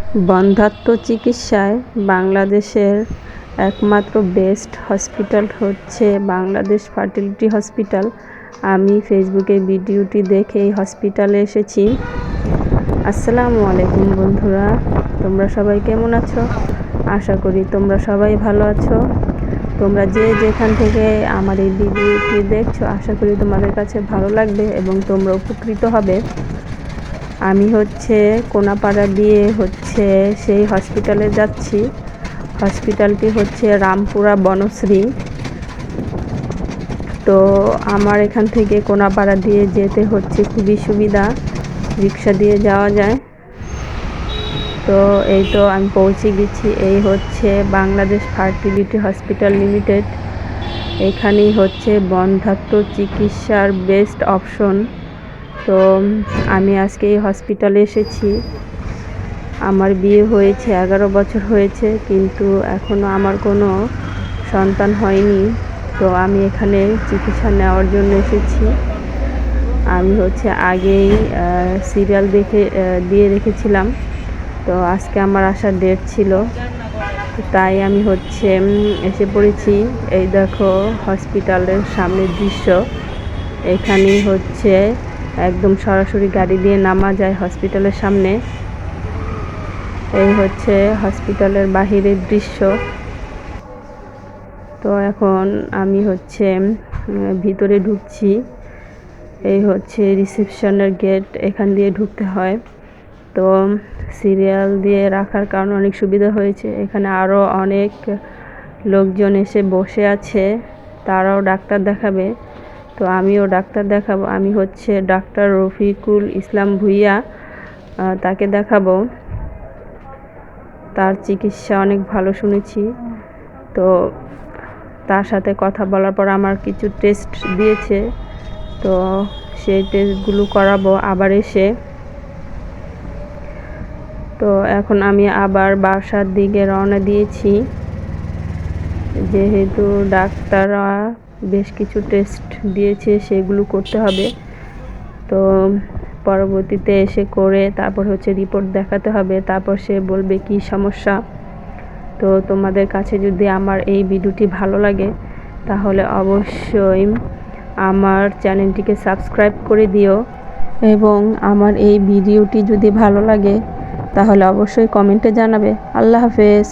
বন্ধ্যাত্ব চিকিৎসায় বাংলাদেশের একমাত্র বেস্ট হসপিটাল হচ্ছে বাংলাদেশ ফার্টিলিটি হসপিটাল। আমি ফেসবুকে ভিডিওটি দেখে এই হসপিটালে এসেছি। আসসালামু আলাইকুম বন্ধুরা, তোমরা সবাই কেমন আছো? আশা করি তোমরা সবাই ভালো আছো। তোমরা যে যেখান থেকে আমার এই ভিডিওটি দেখছো, আশা করি তোমাদের কাছে ভালো লাগবে এবং তোমরা উপকৃত হবে। আমি কোনাপাড়া দিয়ে সেই হসপিটালে যাচ্ছি। হসপিটালটি হচ্ছে রামপুরা বনশ্রী। তো আমার এখান থেকে কোনাপাড়া দিয়ে যেতে খুবই সুবিধা, রিক্সা দিয়ে যাওয়া যায়। তো এই তো আমি পৌঁছে গেছি। এই বাংলাদেশ ফার্টিলিটি হসপিটাল লিমিটেড। এখানেই বন্ধ্যাত্ব চিকিৎসার বেস্ট অপশন। তো আমি আজকে এই হসপিটালে এসেছি। আমার বিয়ে হয়েছে 11 বছর হয়েছে, কিন্তু এখনও আমার কোনো সন্তান হয়নি। তো আমি এখানে চিকিৎসা নেওয়ার জন্য এসেছি। আমি আগেই সিরিয়াল দিয়ে রেখেছিলাম। তো আজকে আমার আসার ডেট ছিল, তাই আমি এসে পড়েছি। এই দেখো হসপিটালের সামনের দৃশ্য। এখানেই একদম সরাসরি গাড়ি দিয়ে নামা যায় হসপিটালের সামনে। এই হসপিটালের বাহিরের দৃশ্য। তো এখন আমি ভিতরে ঢুকছি। এই রিসেপশনের গেট, এখান দিয়ে ঢুকতে হয়। তো সিরিয়াল দিয়ে রাখার কারণে অনেক সুবিধা হয়েছে। এখানে আরও অনেক লোকজন এসে বসে আছে, তারাও ডাক্তার দেখাবে। তো আমিও ডাক্তার দেখাবো। আমি ডাক্তার রফিকুল ইসলাম ভুইয়া, তাকে দেখাবো। তার চিকিৎসা অনেক ভালো শুনেছি। তো তার সাথে কথা বলার পর আমার কিছু টেস্ট দিয়েছে, তো সেই টেস্টগুলো করাবো আবার এসে। তো এখন আমি আবার বাসার দিকে রওনা দিয়েছি, যেহেতু ডাক্তাররা বেশ কিছু টেস্ট দিয়েছে, সেগুলো করতে হবে। তো পরবর্তীতে এসে করে তারপর রিপোর্ট দেখাতে হবে, তারপর সে বলবে কি সমস্যা। তো তোমাদের কাছে যদি আমার এই ভিডিওটি ভালো লাগে, তাহলে অবশ্যই আমার চ্যানেলটিকে সাবস্ক্রাইব করে দিও, এবং আমার এই ভিডিওটি যদি ভালো লাগে তাহলে অবশ্যই কমেন্টে জানাবে। আল্লাহ হাফেজ।